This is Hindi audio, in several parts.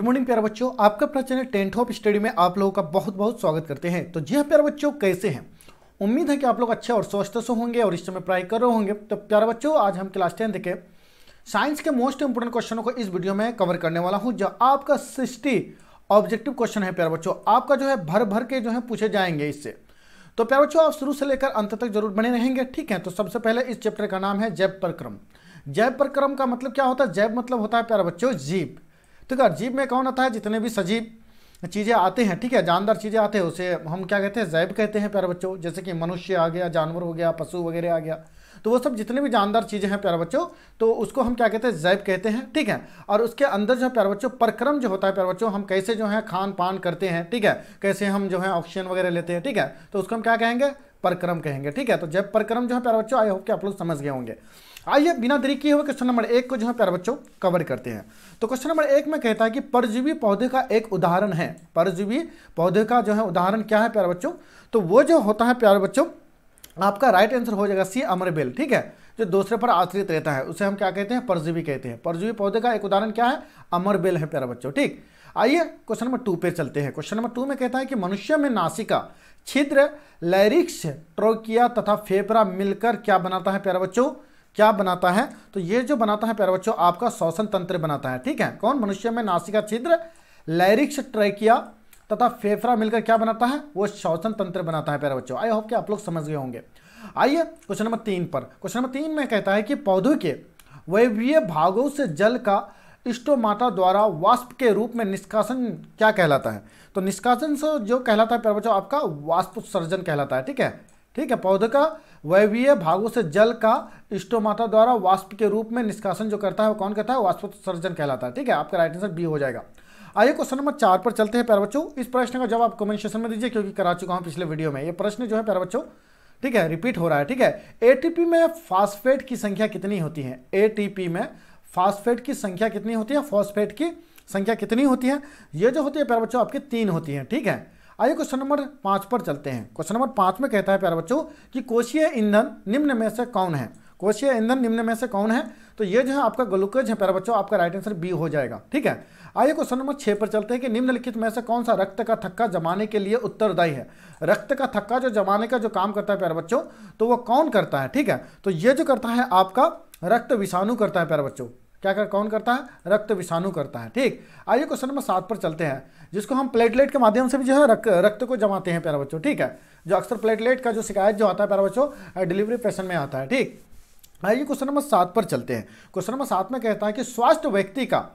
गुड मॉर्निंग प्यारे बच्चों, आपका अपना चैनल 10th ऑफ स्टडी में आप लोगों का बहुत बहुत स्वागत करते हैं। तो जी हाँ प्यारे बच्चों, कैसे हैं? उम्मीद है कि आप लोग अच्छे और स्वस्थ से होंगे और इस समय पढ़ाई कर रहे होंगे। तो प्यारे बच्चों, आज हम क्लास 10 के साइंस के मोस्ट इंपोर्टेंट क्वेश्चनों को इस वीडियो में कवर करने वाला हूँ, जो आपका 60 ऑब्जेक्टिव क्वेश्चन है प्यारे बच्चों। आपका जो है भर भर के जो है पूछे जाएंगे इससे। तो प्यारे बच्चों, आप शुरू से लेकर अंत तक जरूर बने रहेंगे, ठीक है। तो सबसे पहले इस चैप्टर का नाम है जैव प्रक्रम। जैव प्रक्रम का मतलब क्या होता है? जैव मतलब होता है प्यारे बच्चों जीव। ठीक है, जीव में कौन आता है? जितने भी सजीव चीज़ें आते हैं, ठीक है, जानदार चीज़ें आते हैं, उसे हम क्या कहते हैं? जैव कहते हैं प्यारे बच्चों। जैसे कि मनुष्य आ गया, जानवर हो गया, पशु वगैरह आ गया, तो वो सब जितने भी जानदार चीज़ें हैं प्यारे बच्चों, तो उसको हम क्या कहते हैं? जैव कहते हैं, ठीक है। और उसके अंदर जो है प्यारे बच्चों प्रक्रम जो होता है प्यारे बच्चों, हम कैसे जो है खान पान करते हैं, ठीक है, कैसे हम जो है ऑक्सीजन वगैरह लेते हैं, ठीक है, तो उसको हम क्या कहेंगे? प्रक्रम कहेंगे, ठीक है। तो जैव प्रक्रम जो है प्यारे बच्चों, आई होप कि आप लोग समझ गए होंगे। आइए बिना देरी किए हुए क्वेश्चन नंबर 1 को जो है प्यारे बच्चों कवर करते हैं। तो क्वेश्चन नंबर 1 में कहता है कि परजीवी पौधे का एक उदाहरण है। परजीवी पौधे का जो है उदाहरण क्या है प्यारे बच्चों? तो वो जो होता है प्यारे बच्चों, आपका राइट आंसर हो जाएगा सी, अमरबेल, ठीक है। जो दूसरे पर आश्रित रहता है उसे हम क्या कहते हैं? परजीवी कहते हैं। परजीवी पौधे का एक उदाहरण क्या है? अमरबेल है प्यारे बच्चों, ठीक। आइए क्वेश्चन नंबर 2 पे चलते हैं। क्वेश्चन नंबर 2 में कहता है कि मनुष्य में नासिका, छिद्र, लैरिक्स, ट्रोकिया तथा फेफड़ा मिलकर क्या बनाता है प्यारे बच्चों? क्या बनाता है? तो ये जो बनाता है प्यारे बच्चों, आपका श्वसन तंत्र बनाता है, ठीक है। कौन? मनुष्य में नासिका, छिद्र, लैरिक्स, ट्रैकिया तथा फेफड़ा मिलकर क्या बनाता है? वो श्वसन तंत्र बनाता है प्यारे बच्चों। आई होप कि आप लोग समझ गए होंगे। आइए क्वेश्चन नंबर 3 पर। क्वेश्चन नंबर 3 में कहता है कि पौधों के वायवीय भागों से जल का स्टोमाटा द्वारा वाष्प के रूप में निष्कासन क्या कहलाता है? तो निष्कासन से जो कहलाता है प्यारे बच्चों, आपका वाष्पोत्सर्जन कहलाता है, ठीक है। ठीक है, पौधे का वायवीय भागों से जल का स्टोमाटा द्वारा वाष्प के रूप में निष्कासन जो करता है वो कौन कहता है? वाष्पोत्सर्जन कहलाता है, ठीक है। आपका राइट आंसर बी हो जाएगा। आइए क्वेश्चन नंबर 4 पर चलते हैं प्यारे बच्चों। इस प्रश्न का जवाब कमेंट सेक्शन में दीजिए, क्योंकि करा चुका हूं पिछले वीडियो में। ये प्रश्न जो है प्यारे बच्चों, ठीक है, रिपीट हो रहा है, ठीक है। एटीपी में फास्फेट की संख्या कितनी होती है? एटीपी में फास्फेट की संख्या कितनी होती है? फॉस्फेट की संख्या कितनी होती है? ये जो होती है प्यारे बच्चों आपकी 3 होती है, ठीक है। आइए क्वेश्चन नंबर 5 पर चलते हैं। क्वेश्चन नंबर 5 में कहता है प्यारे बच्चों कि कोशीय ईंधन निम्न में से कौन है? कोशीय ईंधन निम्न में से कौन है? तो ये जो है आपका ग्लूकोज है प्यारे बच्चों। आपका राइट आंसर बी हो जाएगा, ठीक है। आइए क्वेश्चन नंबर 6 पर चलते हैं कि निम्नलिखित में से कौन सा रक्त का थक्का जमाने के लिए उत्तरदायी है? रक्त का थक्का जो जमाने का जो काम करता है प्यारे बच्चों, तो वो कौन करता है? ठीक है, तो ये जो करता है आपका रक्त विषाणु करता है प्यारे बच्चों। क्या कौन करता है? रक्त विषाणु करता है, ठीक। आइए क्वेश्चन नंबर 7 पर चलते हैं, जिसको हम प्लेटलेट के माध्यम से भी जो है रक्त को जमाते हैं प्यारे बच्चों, ठीक है। जो अक्सर प्लेटलेट का जो शिकायत जो आता है प्यारे बच्चों, डिलीवरी पेशेंट में आता है, ठीक। आइए क्वेश्चन नंबर 7 पर चलते हैं। क्वेश्चन नंबर 7 में कहता है कि स्वस्थ व्यक्ति का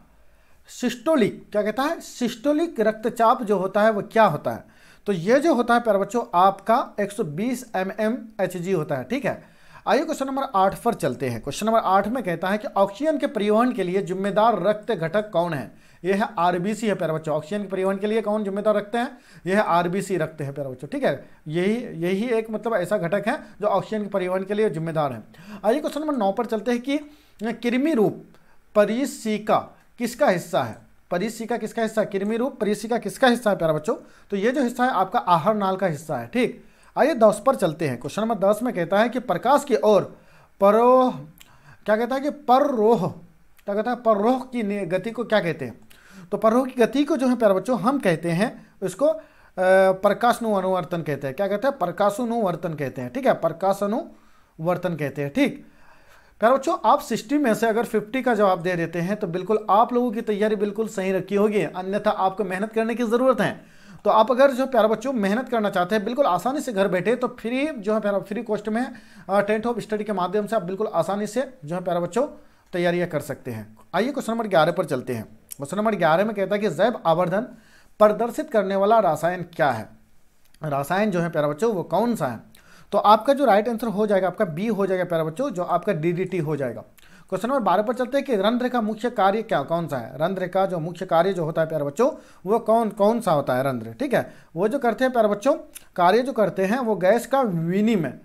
सिस्टोलिक, क्या कहता है? सिस्टोलिक रक्तचाप जो होता है वो क्या होता है? तो ये जो होता है प्यारे बच्चों आपका 120 mmHg होता है, ठीक है। आइए क्वेश्चन नंबर 8 पर चलते हैं। क्वेश्चन नंबर 8 में कहता है कि ऑक्सीजन के परिवहन के लिए जिम्मेदार रक्त घटक कौन है? यह है आरबीसी है प्यारे बच्चों। ऑक्सीजन के परिवहन के लिए कौन जिम्मेदार रक्त है? यह है आरबीसी रक्त है प्यारे बच्चों, ठीक है। यही एक मतलब ऐसा घटक है जो ऑक्सीजन के परिवहन के लिए जिम्मेदार है। आइए क्वेश्चन नंबर 9 पर चलते हैं कि कृमि रूप परिसिका किसका हिस्सा है? परिसिका किसका हिस्सा है? कृमि रूप परिसिका किसका हिस्सा है प्यारे बच्चों? तो ये जो हिस्सा है आपका आहार नाल का हिस्सा है, ठीक। आइए 10 पर चलते हैं। क्वेश्चन नंबर 10 में कहता है कि प्रकाश की ओर परोह, क्या कहता है कि पररोह, क्या कहता है? पररोह की गति को क्या कहते हैं? तो पररोह की गति को जो है प्यारे बच्चों हम कहते हैं उसको प्रकाशानुवर्तन कहते हैं। क्या कहते हैं? प्रकाशानुवर्तन कहते हैं, ठीक है, प्रकाशानुवर्तन कहते हैं, ठीक। प्यारे बच्चों, आप 60 में से अगर 50 का जवाब दे देते हैं तो बिल्कुल आप लोगों की तैयारी बिल्कुल सही रखी होगी, अन्यथा आपको मेहनत करने की ज़रूरत है। तो आप अगर जो प्यारे बच्चों मेहनत करना चाहते हैं बिल्कुल आसानी से घर बैठे, तो फ्री जो है प्यारा फ्री कॉस्ट में 10th ऑफ स्टडी के माध्यम से आप बिल्कुल आसानी से जो है प्यारे बच्चों तैयारियां कर सकते हैं। आइए क्वेश्चन नंबर 11 पर चलते हैं। क्वेश्चन नंबर 11 में कहता है कि जैव आवर्धन प्रदर्शित करने वाला रसायन क्या है? रसायन जो है प्यारे बच्चों वो कौन सा है? तो आपका जो राइट आंसर हो जाएगा आपका बी हो जाएगा प्यारे बच्चों, जो आपका डीडीटी हो जाएगा। क्वेश्चन नंबर 12 पर चलते हैं कि रंध्र का मुख्य कार्य क्या कौन सा है? रंध्र का जो मुख्य कार्य जो होता है प्यारे बच्चों वो कौन सा होता है? रंध्र, ठीक है। वो जो करते हैं प्यारे बच्चों कार्य जो करते हैं वो गैस का विनिमय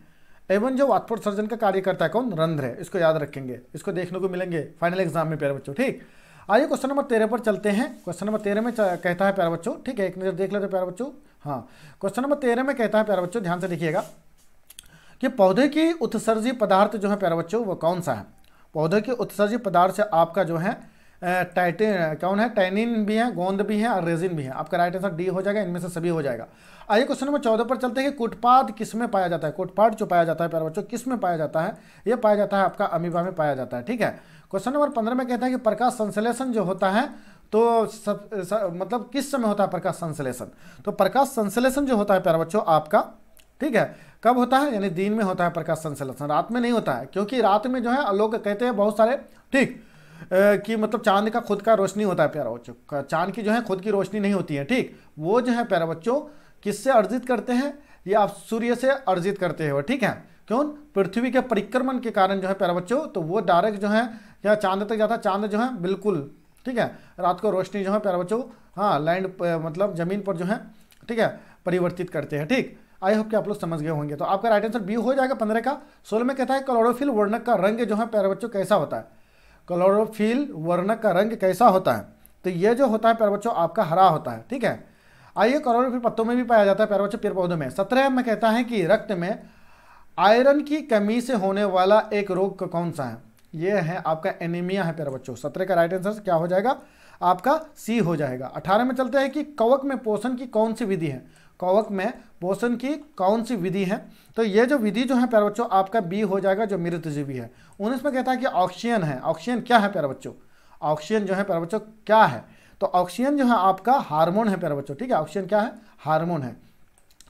एवं जो वाष्पोत्सर्जन का कार्य करता है कौन? रंध्र है। इसको याद रखेंगे, इसको देखने को मिलेंगे फाइनल एग्जाम में प्यारे बच्चों, ठीक। आइए क्वेश्चन नंबर 13 पर चलते हैं। क्वेश्चन नंबर 13 में कहता है प्यारे बच्चों, ठीक है, एक नजर देख लेते प्यारे बच्चों। हाँ, क्वेश्चन नंबर 13 में कहता है प्यारे बच्चों, ध्यान से देखिएगा कि पौधे की उत्सर्जी पदार्थ जो है प्यारे बच्चों वो कौन सा है? पौधे के उत्सर्जी पदार्थ से आपका जो है टाइटिन कौन है, टैनिन भी है, गोंद भी है और रेजिन भी है। आपका राइट आंसर डी हो जाएगा, इनमें से सभी हो जाएगा। आइए क्वेश्चन नंबर 14 पर चलते हैं कि कुटपाद किस में पाया जाता है। कुटपाद जो पाया जाता है प्यारे बच्चों किस में पाया जाता है, ये पाया जाता है आपका अमीबा में पाया जाता है। ठीक है, क्वेश्चन नंबर 15 में कहता है कि प्रकाश संश्लेषण जो होता है तो मतलब किस समय होता है प्रकाश संश्लेषण। तो प्रकाश संश्लेषण जो होता है प्यारे बच्चों आपका, ठीक है, कब होता है, यानी दिन में होता है प्रकाश संश्लेषण, रात में नहीं होता है। क्योंकि रात में जो है लोग कहते हैं बहुत सारे, ठीक, कि मतलब चांद का खुद का रोशनी होता है प्यारे बच्चों, चांद की जो है खुद की रोशनी नहीं होती है। ठीक, वो जो है प्यारे बच्चों किससे अर्जित करते हैं, ये आप सूर्य से अर्जित करते हो। ठीक है, क्यों, पृथ्वी के परिक्रमण के कारण जो है प्यारे बच्चों, तो वो डायरेक्ट जो है या चांद तक जाता है, चांद जो है बिल्कुल, ठीक है, रात को रोशनी जो है प्यारे बच्चों, हाँ, लैंड मतलब जमीन पर जो है, ठीक है, परिवर्तित करते हैं। ठीक, आई होप कि आप लोग समझ गए होंगे। तो आपका राइट आंसर बी हो जाएगा 15 का। 16 में कहता है क्लोरोफिल वर्णक का रंग जो है प्यारे बच्चों कैसा होता है। क्लोरोफिल वर्णक का रंग कैसा होता है, तो ये जो होता है प्यारे बच्चों आपका हरा होता है। ठीक है, आइए क्लोरोफिल पत्तों में भी पाया जाता है प्यारे बच्चों, पेड़ पौधों में। 17 में कहता है कि रक्त में आयरन की कमी से होने वाला एक रोग कौन सा है, ये है आपका एनीमिया है प्यारे बच्चों। 17 का राइट आंसर क्या हो जाएगा आपका सी हो जाएगा। 18 में चलते हैं कि कवक में पोषण की कौन सी विधि है। कवक में पोषण की कौन सी विधि है, तो ये जो विधि जो है प्यारे बच्चों आपका बी हो जाएगा, जो मृतजीवी है। 19 में कहता है कि ऑक्सीजन है। ऑक्सीजन क्या है प्यारे बच्चों, ऑक्सीजन जो है प्यारे बच्चों क्या है, तो ऑक्सीजन जो है आपका हार्मोन है प्यारे बच्चों। ठीक है, ऑक्सीजन क्या है, हार्मोन है।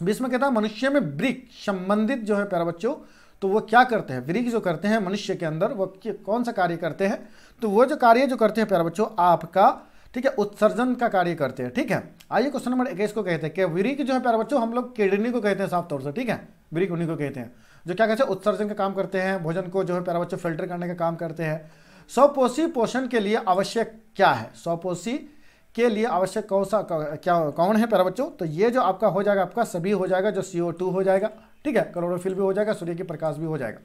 20 में कहता है मनुष्य में वृक्क संबंधित जो है प्यारे बच्चों, तो वो क्या करते हैं, वृक्क जो करते हैं मनुष्य के अंदर वो कौन सा कार्य करते हैं, तो वो जो कार्य जो करते हैं प्यारे बच्चों आपका, ठीक है, उत्सर्जन का कार्य करते हैं। ठीक है, आइए क्वेश्चन नंबर 21 को कहते हैं कि वृक्क जो है प्यारे बच्चों हम लोग किडनी को कहते हैं साफ तौर से। ठीक है, वृक्क उन्हीं को कहते हैं जो क्या कहते हैं उत्सर्जन का काम करते हैं, भोजन को जो है प्यारे बच्चों फिल्टर करने का काम करते हैं। स्वपोषी पोषण के लिए आवश्यक क्या है, स्वपोषी के लिए आवश्यक कौन है प्यारे बच्चों, तो ये जो आपका हो जाएगा आपका सभी हो जाएगा, जो CO2 हो जाएगा। ठीक है, क्लोरोफिल भी हो जाएगा, सूर्य की प्रकाश भी हो जाएगा।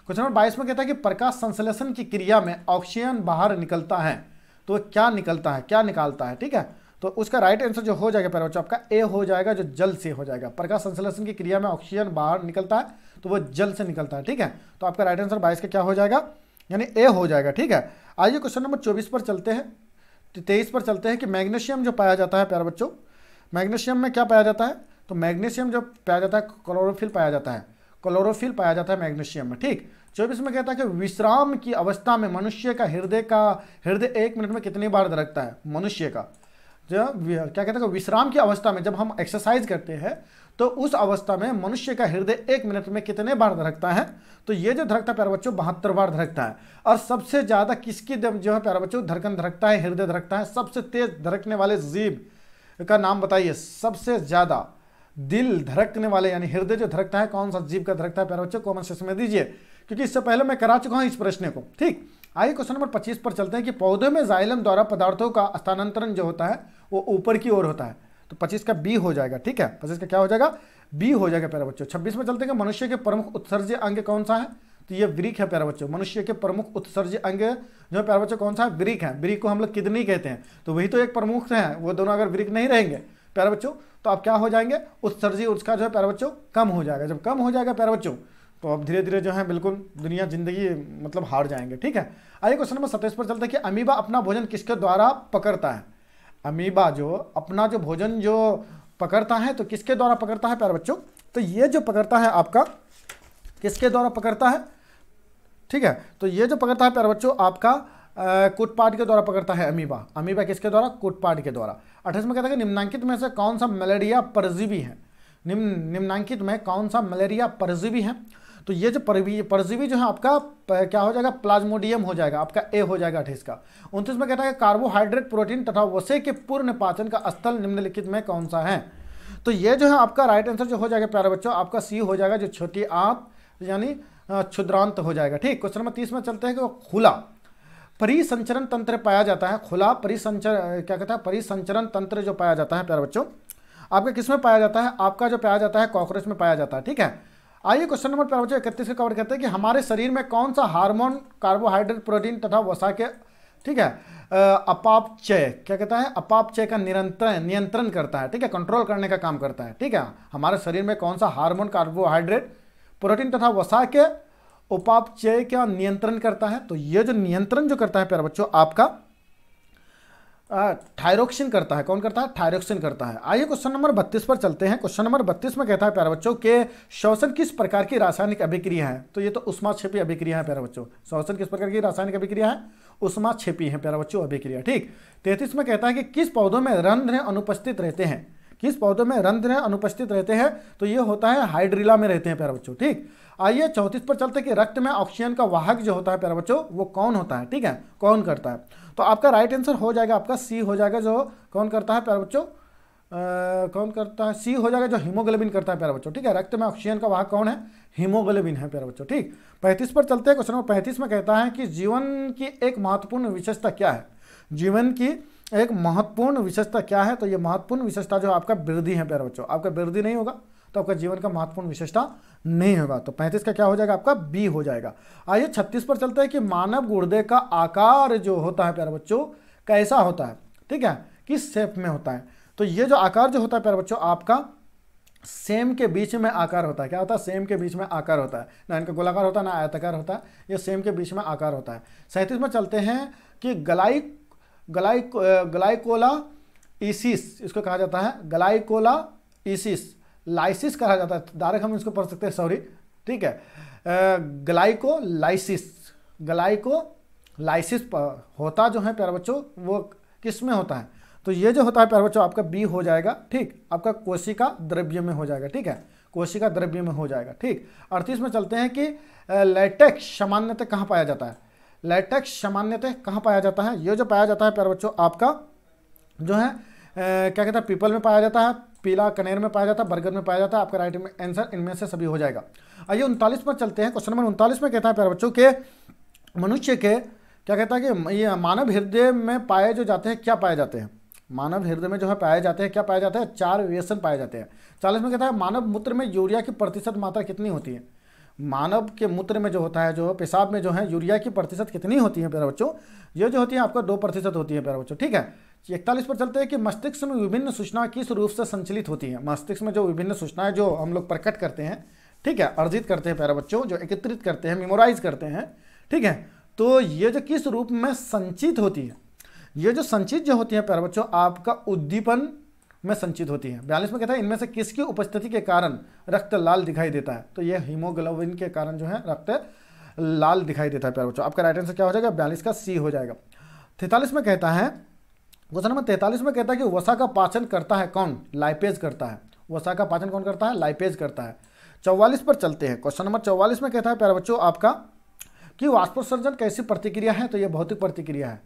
क्वेश्चन नंबर 22 में कहता है कि प्रकाश संश्लेषण की क्रिया में ऑक्सीजन बाहर निकलता है, तो क्या निकलता है, क्या निकालता है। ठीक है, तो उसका राइट आंसर जो हो जाएगा प्यारे बच्चों आपका ए हो जाएगा, जो जल से हो जाएगा। प्रकाश संश्लेषण की क्रिया में ऑक्सीजन बाहर निकलता है तो वो जल से निकलता है। ठीक है, तो आपका राइट आंसर 22 का क्या हो जाएगा, यानी ए हो जाएगा। ठीक है, आइए क्वेश्चन नंबर 24 पर चलते हैं, 23 पर चलते हैं कि मैग्नीशियम जो पाया जाता है प्यारे बच्चों, मैग्नीशियम में क्या पाया जाता है, तो मैग्नीशियम जो पाया जाता है क्लोरोफिल पाया जाता है, क्लोरोफिल पाया जाता है मैग्नीशियम में। ठीक, 24 में कहता है कि विश्राम की अवस्था में मनुष्य का हृदय 1 मिनट में कितनी बार धड़कता है। मनुष्य का जो क्या कहते हैं विश्राम की अवस्था में, जब हम एक्सरसाइज करते हैं तो उस अवस्था में मनुष्य का हृदय 1 मिनट में कितने बार धड़कता है, तो ये जो धड़कता है प्यारे बच्चों 72 बार धड़कता है। और सबसे ज्यादा किसकी जो है प्यारे बच्चों धड़कन धड़कता है, हृदय धड़कता है। सबसे तेज धड़कने वाले जीव का नाम बताइए, सबसे ज्यादा दिल धड़कने वाले यानी हृदय जो धड़कता है कौन सा जीव का धड़कता है प्यारे बच्चों, कमेंट सेक्शन में दीजिए, क्योंकि इससे पहले मैं करा चुका हूं इस प्रश्न को। ठीक, आइए क्वेश्चन नंबर 25 पर चलते हैं कि पौधे में जाइलम द्वारा पदार्थों का स्थानांतरण जो होता है वो ऊपर की ओर होता है, तो 25 का बी हो जाएगा। ठीक है, 25 का क्या हो जाएगा, बी हो जाएगा प्यारे बच्चों। 26 में चलते हैं कि मनुष्य के प्रमुख उत्सर्ज्य अंग कौन सा है, तो ये वृक्क है प्यारे बच्चों। मनुष्य के प्रमुख उत्सर्ज्य अंग जो है प्यारे बच्चों कौन सा है, वृक्क है। वृक्क को हम लोग किडनी कहते हैं, तो वही तो एक प्रमुख है, वो दोनों अगर वृक्क नहीं रहेंगे प्यारे बच्चों तो आप क्या हो जाएंगे, उत्सर्जी उसका जो है प्यारे बच्चों कम हो जाएगा। जब कम हो जाएगा प्यारे बच्चों तो अब धीरे धीरे जो है बिल्कुल दुनिया जिंदगी मतलब हार जाएंगे। ठीक है, आइए क्वेश्चन नंबर 27 पर चलते हैं कि अमीबा अपना भोजन किसके द्वारा पकड़ता है। अमीबा जो अपना जो भोजन जो पकड़ता है तो किसके द्वारा पकड़ता है प्यारे बच्चों, तो ये जो पकड़ता है आपका किसके द्वारा पकड़ता है। ठीक है, तो ये जो पकड़ता है प्यारे बच्चों आपका कूटपाट के द्वारा पकड़ता है अमीबा। अमीबा किसके द्वारा, कूटपाट के द्वारा। 28 में कहता है कि निम्नांकित में से कौन सा मलेरिया परजीवी है। निम्नांकित में कौन सा मलेरिया परजीवी है, तो ये जो परजीवी जो है आपका क्या हो जाएगा, प्लाज्मोडियम हो जाएगा, आपका ए हो जाएगा 28 का। 29 में कहता है कार्बोहाइड्रेट प्रोटीन तथा वसे के पूर्ण पाचन का स्थल निम्नलिखित में कौन सा है, तो ये जो है आपका राइट आंसर जो हो जाएगा प्यारे बच्चों आपका सी हो जाएगा, जो छोटी आंत यानी क्षुद्रांत हो जाएगा। ठीक, क्वेश्चन नंबर 30 में चलते हैं कि खुला परिसंचरण तंत्र पाया जाता है। खुला क्या कहता है परिसंचरण तंत्र जो पाया जाता है प्यारे बच्चों आपका किस में पाया जाता है, आपका जो पाया जाता है कॉकरोच में पाया जाता है। ठीक है, आइए क्वेश्चन नंबर प्यारे बच्चों 31 का कवर करते हैं कि हमारे शरीर में कौन सा हार्मोन कार्बोहाइड्रेट प्रोटीन तथा वसा के, ठीक है, अपापचय क्या कहता है, अपापचय का नियंत्रण करता है। ठीक है, कंट्रोल करने का काम करता है। ठीक है, हमारे शरीर में कौन सा हार्मोन कार्बोहाइड्रेट प्रोटीन तथा वसा के उपापचय का नियंत्रण करता है, तो ये जो नियंत्रण जो करता है प्यारे बच्चों आपका थायरोक्सिन करता है। कौन करता है? थायरोक्सिन करता है। आइए क्वेश्चन नंबर 32 पर चलते हैं। क्वेश्चन नंबर 32 में कहता है प्यारे बच्चों के श्वसन किस प्रकार की रासायनिक अभिक्रिया है? तो ये तो ऊष्माक्षेपी अभिक्रिया है प्यारे बच्चों। श्वसन किस प्रकार की रासायनिक अभिक्रिया है? ऊष्माक्षेपी है प्यारे बच्चों अभिक्रिया। ठीक। 33 में कहता है कि किस पौधों में रंध्र अनुपस्थित रहते हैं? किस पौधों में रंध्र अनुपस्थित रहते हैं? तो ये होता है हाइड्रिला में रहते हैं प्यारे बच्चों। ठीक। आइए 34 पर चलते हैं कि रक्त में ऑक्सीजन का वाहक जो होता है प्यारे बच्चों वो कौन होता है? ठीक है, कौन करता है? तो आपका राइट आंसर हो जाएगा आपका सी हो जाएगा, जो कौन करता है प्यारे बच्चों? कौन करता है? सी हो जाएगा, जो हीमोग्लोबिन करता है प्यारे बच्चों। ठीक है, रक्त में ऑक्सीजन का वाहक कौन है? हीमोग्लोबिन है प्यारे बच्चों। ठीक। 35 पर चलते हैं। क्वेश्चन नंबर 35 में कहता है कि जीवन की एक महत्वपूर्ण विशेषता क्या है? जीवन की एक महत्वपूर्ण विशेषता क्या है? तो ये महत्वपूर्ण विशेषता जो आपका वृद्धि है प्यारे बच्चों। आपका वृद्धि नहीं होगा तो आपका जीवन का महत्वपूर्ण विशेषता नहीं होगा। तो 35 का क्या हो जाएगा? आपका बी हो जाएगा। आइए 36 पर चलते हैं कि मानव गुर्दे का आकार जो होता है प्यारे बच्चों कैसा होता है? ठीक है, किस शेप में होता है? तो ये जो आकार जो होता है प्यारे बच्चों आपका सेम के बीच में आकार होता है। क्या होता है? सेम के बीच में आकार होता है। ना इनका गोलाकार होता है ना आयताकार होता है, ये सेम के बीच में आकार होता है। 37 में चलते हैं कि ग्लाइकोला इसिस इसको कहा जाता है, ग्लाइकोला इसिस लाइसिस कहा जाता है, डायरेक्ट हम इसको पढ़ सकते हैं, सॉरी। ठीक है, ग्लाइकोलाइसिस होता जो है प्यारे बच्चों वो किस में होता है? तो ये जो होता है प्यारे बच्चों आपका बी हो जाएगा। ठीक, आपका कोशिका द्रव्य में हो जाएगा। ठीक है, कोशिका द्रव्य में हो जाएगा। ठीक। 38 में चलते हैं कि लैटेक्स सामान्यतः कहाँ पाया जाता है? लैटेक्स सामान्यतः कहाँ पाया जाता है? ये जो पाया जाता है प्यारे बच्चों आपका जो है क्या कहता है? पीपल में पाया जाता है, पीला कनेर में पाया जाता है, बरगद में पाया जाता है। आपका राइट आंसर इनमें से सभी हो जाएगा। आइए 39 पर चलते हैं। क्वेश्चन नंबर 39 में कहता है प्यारे बच्चों के मनुष्य के क्या कहता है कि ये मानव हृदय में पाए जो जाते हैं क्या पाए जाते हैं? मानव हृदय में जो है पाए जाते हैं क्या पाए जाते हैं? 4 व्यसन पाए जाते हैं। 40 में कहता है मानव मूत्र में यूरिया की प्रतिशत मात्रा कितनी होती है? मानव के मूत्र में जो होता है, जो पेशाब में जो है यूरिया की प्रतिशत कितनी होती है प्यारे बच्चों? ये जो होती है आपका 2% होती है प्यारे बच्चों। ठीक है। 41 पर चलते हैं कि मस्तिष्क में विभिन्न सूचना किस रूप से संचलित होती है? मस्तिष्क में जो विभिन्न सूचनाएं जो हम लोग प्रकट करते हैं, ठीक है, अर्जित करते हैं प्यारे बच्चों, जो एकत्रित करते हैं, मेमोराइज करते हैं, ठीक है, तो ये जो किस रूप में संचित होती है? ये जो संचित जो होती है प्यारे बच्चों आपका उद्दीपन में संचित होती है। 42 में कहता है इनमें से किसकी उपस्थिति के कारण रक्त लाल दिखाई देता है? तो ये हीमोग्लोबिन के कारण जो है रक्त लाल दिखाई देता है प्यारे बच्चों। आपका राइट आंसर क्या हो जाएगा? 42 का सी हो जाएगा। 43 में कहता है, क्वेश्चन नंबर 43 में कहता है कि वसा का पाचन करता है कौन? लाइपेज करता है। वसा का पाचन कौन करता है? लाइपेज करता है। 44 पर चलते हैं। क्वेश्चन नंबर 44 में कहता है प्यारे बच्चों आपका कि वाष्पोत्सर्जन कैसी प्रतिक्रिया है? तो ये भौतिक प्रतिक्रिया है।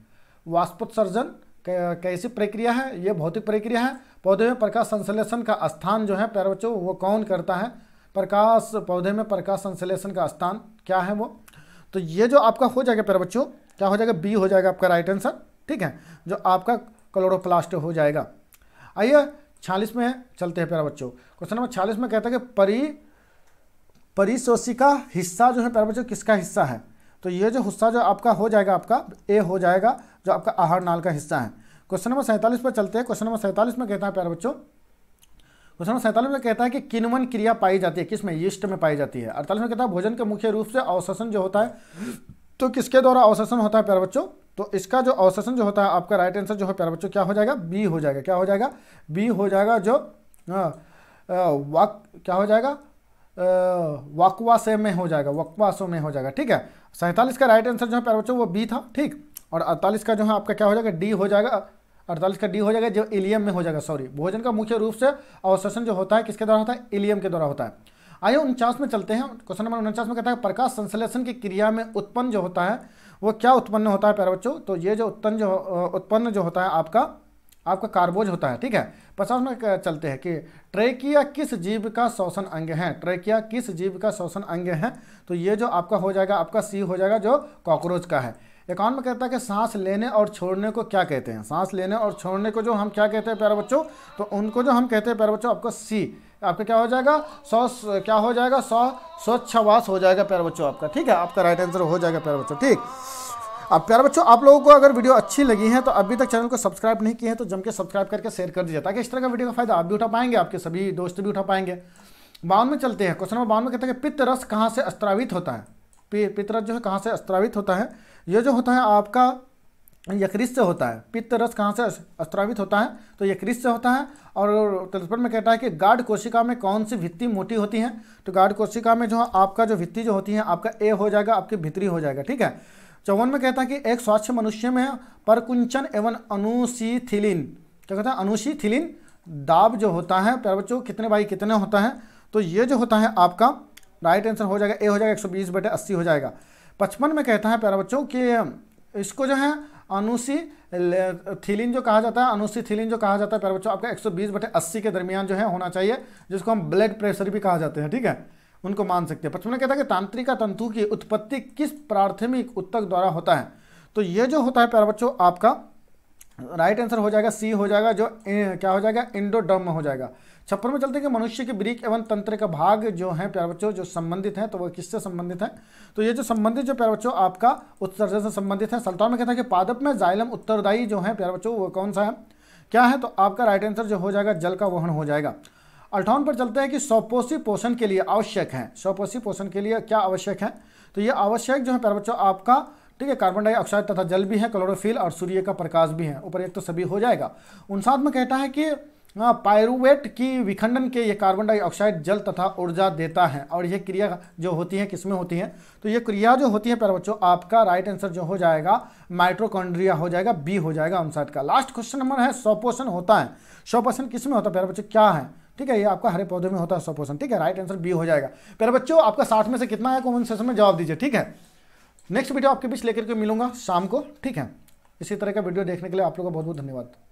वाष्पोत्सर्जन कैसी प्रक्रिया है? ये भौतिक प्रक्रिया है। पौधे में प्रकाश संश्लेषण का स्थान जो है प्यारे बच्चों वो कौन करता है? प्रकाश, पौधे में प्रकाश संश्लेषण का स्थान क्या है वो? तो ये जो आपका हो जाएगा प्यारे बच्चों क्या हो जाएगा? बी हो जाएगा आपका राइट आंसर। ठीक है, जो आपका क्लोरोप्लास्ट हो जाएगा। आइए 46 में चलते हैं प्यारे बच्चों। क्वेश्चन नंबर 46 में कहता है कि परिशोषिका हिस्सा जो है प्यारे बच्चों किसका हिस्सा है? तो ये जो हिस्सा जो आपका हो जाएगा आपका ए हो जाएगा, जो आपका आहार नाल का हिस्सा है। क्वेश्चन नंबर 47 पर चलते हैं। क्वेश्चन नंबर 47 में कहता है प्यारे बच्चों, क्वेश्चन नंबर 47 में कहता है कि किण्वन क्रिया पाई जाती है किसमें? यीस्ट में पाई जाती है। 48 में कहता है भोजन के मुख्य रूप से अवशोषण जो होता है तो किसके द्वारा अवशोषण होता है प्यारे बच्चों? तो इसका जो अवशोषण जो होता है आपका राइट आंसर जो है प्यारे बच्चों क्या हो जाएगा? बी हो जाएगा। क्या हो जाएगा? बी हो जाएगा, जो क्या हो जाएगा? वक्वाशय में हो जाएगा, वक्वाशों में हो जाएगा। ठीक है, 47 का राइट आंसर जो है प्यारे बच्चों वो बी था। ठीक, और 48 का जो है आपका क्या हो जाएगा? डी हो जाएगा। 48 का डी हो जाएगा, जो इलियम में हो जाएगा। सॉरी, भोजन का मुख्य रूप से अवशोषण जो होता है किसके द्वारा होता है? इलियम के द्वारा होता है। आइए 49 में चलते हैं। क्वेश्चन नंबर 49 में कहता है प्रकाश संश्लेषण की क्रिया में उत्पन्न जो होता है वो क्या उत्पन्न होता है प्यारे बच्चों? तो ये जो उत्पन्न जो होता है आपका कार्बोज होता है। ठीक है, 50 में चलते हैं कि ट्रेकिया किस जीव का श्वसन अंग है? ट्रेकिया किस जीव का श्वसन अंग है? तो ये जो आपका हो जाएगा आपका सी हो जाएगा, जो कॉकरोच का है। 51 में कहता है कि सांस लेने और छोड़ने को क्या कहते हैं? सांस लेने और छोड़ने को जो हम क्या कहते हैं प्यारे बच्चों? तो उनको जो हम कहते हैं प्यारे बच्चों आपको सी, आपका क्या हो जाएगा? क्या हो जाएगा? श्वासोच्छ्वास हो जाएगा प्यारे बच्चों आपका। ठीक है, आपका राइट आंसर हो जाएगा प्यारे बच्चों। ठीक, अब प्यारे बच्चों आप लोगों को अगर वीडियो अच्छी लगी है तो अभी तक चैनल को सब्सक्राइब नहीं किए हैं तो जम के सब्सक्राइब करके शेयर कर दीजिए, ताकि इस तरह का वीडियो का फायदा आप भी उठा पाएंगे, आपके सभी दोस्त भी उठा पाएंगे। 52 में चलते हैं। क्वेश्चन नंबर 52 में कहते हैं कि पित्त रस कहाँ से स्त्रावित होता है? पित्त रस जो है कहाँ से स्त्रावित होता है? ये जो होता है आपका यकृत से होता है। पित्त रस कहाँ से स्रावित होता है? तो यकृत से होता है। और तलस्पर में कहता है कि गाढ़ कोशिका में कौन सी भित्ति मोटी होती है? तो गाढ़ कोशिका में जो आपका जो भित्ति जो होती है आपका ए हो जाएगा, आपकी भित्री हो जाएगा, ठीक है। 54 में कहता है कि एक स्वच्छ मनुष्य में परकुंचन एवं अनुशीथिलीन, क्या कहता है, अनुशीथिलीन दाब जो होता है प्यारे बच्चों कितने बाई कितने होता है? तो ये जो होता है आपका राइट आंसर हो जाएगा ए हो जाएगा 120/80 हो जाएगा। 55 में कहता है प्यारे बच्चों कि इसको जो है अनुशीथिलीन जो कहा जाता है, अनुशीथिलीन जो कहा जाता है प्यारे बच्चों आपका 120/80 के दरमियान जो है होना चाहिए, जिसको हम ब्लड प्रेशर भी कहा जाते हैं, ठीक है, उनको मान सकते हैं। 55 में कहता है कि तांत्रिका तंतु की उत्पत्ति किस प्राथमिक ऊतक द्वारा होता है? तो ये जो होता है प्यारे बच्चों आपका राइट आंसर हो जाएगा सी हो जाएगा, जो क्या हो जाएगा, एंडोडर्म हो जाएगा। 56 में चलते हैं कि मनुष्य के वृक्क एवं तंत्र का भाग जो है प्यारे बच्चों जो संबंधित है, तो वो किससे संबंधित है? तो ये जो संबंधित जो प्यारे बच्चों आपका उत्सर्जन से संबंधित है। 57 में कहता है कि पादप में जाइलम उत्तरदायी जो है प्यारे बच्चों वो कौन सा है, क्या है? तो आपका राइट आंसर जो हो जाएगा जल का वहन हो जाएगा। 58 पर चलते हैं कि स्वपोषी पोषण के लिए आवश्यक है, स्वपोषी पोषण के लिए क्या आवश्यक है? तो ये आवश्यक जो है प्यारे बच्चों आपका, ठीक है, कार्बन डाइऑक्साइड तथा जल भी है, क्लोरोफिल और सूर्य का प्रकाश भी है, उपयुक्त तो सभी हो जाएगा। 59 में कहता है कि पायरुवेट की विखंडन के ये कार्बन डाइऑक्साइड जल तथा ऊर्जा देता है, और ये क्रिया जो होती है किसमें होती है? तो ये क्रिया जो होती है प्यारे बच्चों आपका राइट आंसर जो हो जाएगा माइटोकॉन्ड्रिया हो जाएगा, बी हो जाएगा 59 का। लास्ट क्वेश्चन नंबर है स्वपोषण होता है, स्वपोषण किसमें होता है प्यारे बच्चों, क्या है? ठीक है, ये आपका हरे पौधे में होता है स्वपोषण, ठीक है, राइट आंसर बी हो जाएगा। प्यारे बच्चों आपका 60 में से कितना है कमेंट सेक्शन में जवाब दीजिए, ठीक है। नेक्स्ट वीडियो आपके बीच लेकर के मिलूंगा शाम को, ठीक है। इसी तरह का वीडियो देखने के लिए आप लोगों का बहुत बहुत धन्यवाद।